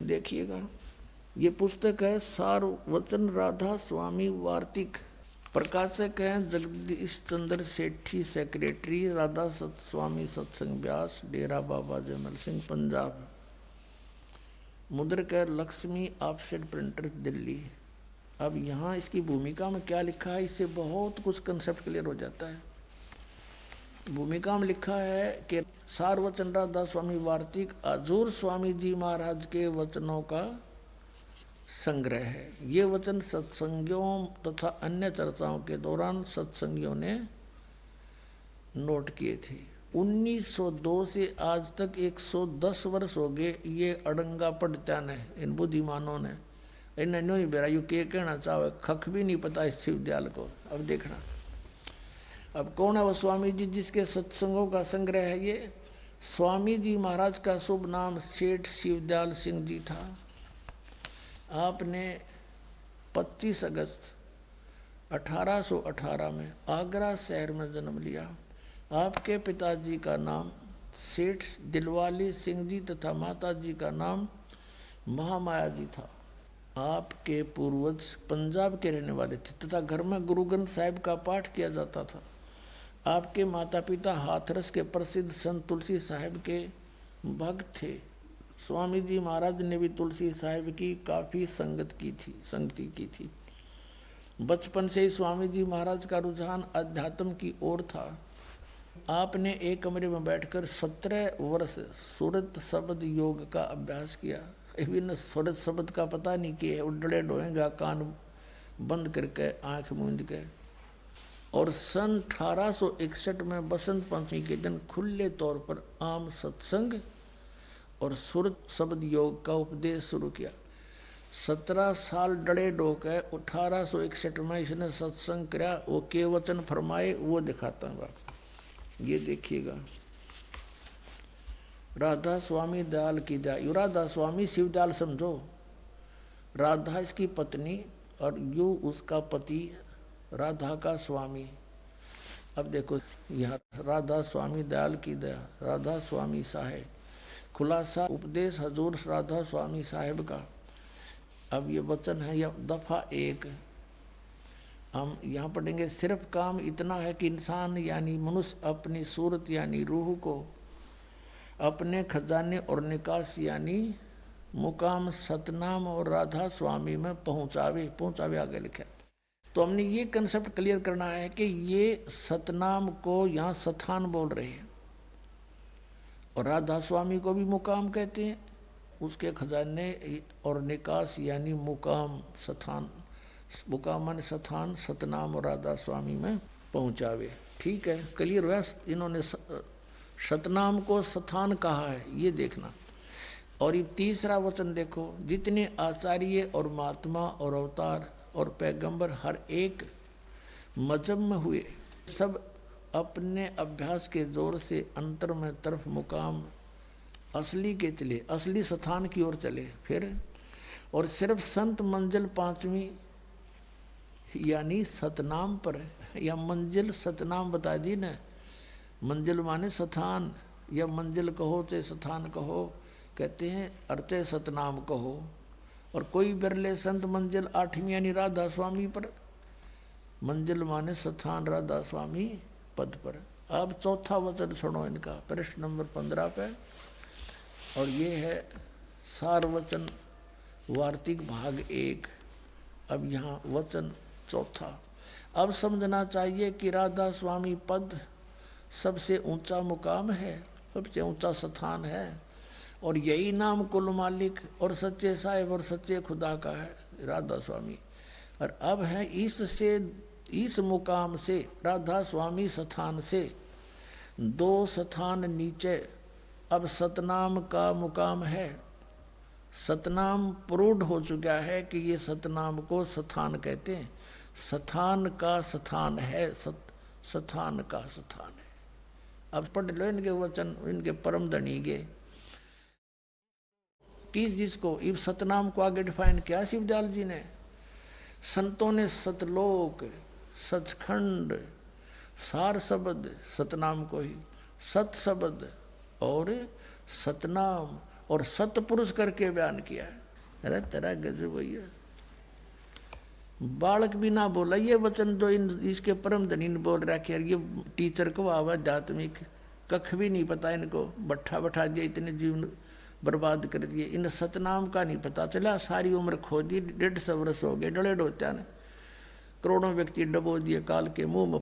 देखिएगा, ये पुस्तक है सार वचन राधा स्वामी वार्तिक। प्रकाशक हैं जगदीश चंद्र सेठी, सेक्रेटरी राधा स्वामी सत्संग व्यास, डेरा बाबा जमल सिंह, पंजाब। मुद्रक है लक्ष्मी ऑफसेट प्रिंटर, दिल्ली। अब यहाँ इसकी भूमिका में क्या लिखा है, इससे बहुत कुछ कंसेप्ट क्लियर हो जाता है। भूमिका में लिखा है कि सार वचन राधा स्वामी वार्तिक हजूर स्वामी जी महाराज के वचनों का संग्रह है। ये वचन सत्संगियों तथा अन्य चर्चाओं के दौरान सत्संगियों ने नोट किए थे। 1902 से आज तक 110 वर्ष हो गए ये अड़ंगा पढ़ता ने, इन बुद्धिमानों ने इन्हें नहीं बेरा यू के कहना चाहे, खख भी नहीं पता इस विद्यालय को। अब देखना, अब कौन है वो स्वामी जी जिसके सत्संगों का संग्रह है ये? स्वामी जी महाराज का शुभ नाम सेठ शिवदयाल सिंह जी था। आपने 25 अगस्त 1818 में आगरा शहर में जन्म लिया। आपके पिताजी का नाम सेठ दिलवाली सिंह जी तथा माता जी का नाम महामाया जी था। आपके पूर्वज पंजाब के रहने वाले थे तथा घर में गुरु ग्रंथ साहिब का पाठ किया जाता था। आपके माता पिता हाथरस के प्रसिद्ध संत तुलसी साहिब के भक्त थे। स्वामी जी महाराज ने भी तुलसी साहिब की काफ़ी संगति की थी। बचपन से ही स्वामी जी महाराज का रुझान अध्यात्म की ओर था। आपने एक कमरे में बैठकर 17 वर्ष सूरत शब्द योग का अभ्यास किया। इवन सूरत शब्द का पता नहीं कि उडड़े डोएगा कान बंद करके आंख मूंद के। और सन 1861 में बसंत पंचमी के दिन खुले तौर पर आम सत्संग और सूरत शब्द योग का उपदेश शुरू किया। 17 साल डड़े डोके 1861 में इसने सत्संग किया। वो के वचन फरमाए वो दिखाता हूँ बाप। ये देखिएगा, राधा स्वामी दयाल की दया। यू राधा स्वामी शिवदयाल समझो, राधा इसकी पत्नी और यू उसका पति, राधा का स्वामी। अब देखो यह राधा स्वामी दयाल की दया, राधा स्वामी साहेब। खुलासा उपदेश हजूर राधा स्वामी साहेब का। अब ये वचन है यह दफा 1। हम यहाँ पढ़ेंगे, सिर्फ काम इतना है कि इंसान यानी मनुष्य अपनी सूरत यानी रूह को अपने खजाने और निकास यानी मुकाम सतनाम और राधा स्वामी में पहुँचावे आगे लिखा। तो हमने ये कंसेप्ट क्लियर करना है कि ये सतनाम को यहाँ स्थान बोल रहे हैं और राधा स्वामी को भी मुकाम कहते हैं। उसके खजाने और निकास यानी मुकाम स्थान, मुकाम माने स्थान, सतनाम और राधा स्वामी में पहुँचावे। ठीक है, क्लियर हुआ। इन्होंने सतनाम को स्थान कहा है, ये देखना। और ये तीसरा वचन देखो, जितने आचार्य और महात्मा और अवतार और पैगंबर हर एक मजहब में हुए, सब अपने अभ्यास के जोर से अंतर में तरफ मुकाम असली के चले, असली स्थान की ओर चले। फिर और सिर्फ संत मंजिल 5वीं यानी सतनाम पर, या मंजिल सतनाम बता दी न। मंजिल माने स्थान, या मंजिल कहो चाहे स्थान कहो, कहते हैं अर्थे सतनाम कहो। और कोई बिरले संत मंजिल 8वीं यानी राधा स्वामी पर, मंजिल माने स्थान राधा स्वामी पद पर। अब चौथा वचन सुनो इनका, प्रश्न नंबर 15 पे। और ये है सार वचन वार्तिक भाग 1। अब यहाँ वचन चौथा। अब समझना चाहिए कि राधा स्वामी पद सबसे ऊंचा मुकाम है, सबसे ऊंचा स्थान है। और यही नाम कुल मालिक और सच्चे साहिब और सच्चे खुदा का है, राधा स्वामी। और अब है इस मुकाम से, राधा स्वामी स्थान से 2 स्थान नीचे अब सतनाम का मुकाम है। सतनाम प्रूढ़ हो चुका है कि ये सतनाम को स्थान कहते हैं। स्थान का स्थान है, स्थान का स्थान है। अब पढ़ लो इनके वचन, इनके परम धनी के कि जिसको इस सतनाम को आगे डिफाइन किया शिवदयाल जी ने। संतों ने सतलोक, सचखंड, सार शब्द सतनाम को ही, सत शब्द और सतनाम और सतपुरुष करके बयान किया है। अरे तेरा गजब भैया, बालक भी ना बोला ये वचन जो इसके परम धनी ने बोल रहा कि यार ये टीचर को आध्यात्मिक कख भी नहीं पता इनको, बैठा बैठा दिया, इतने जीवन बर्बाद कर दिए, इन सतनाम का नहीं पता चला, सारी उम्र खो दी, 150 वर्ष हो गए, डले डोत्या ने, करोड़ों व्यक्ति डबो दिए काल के मुंह में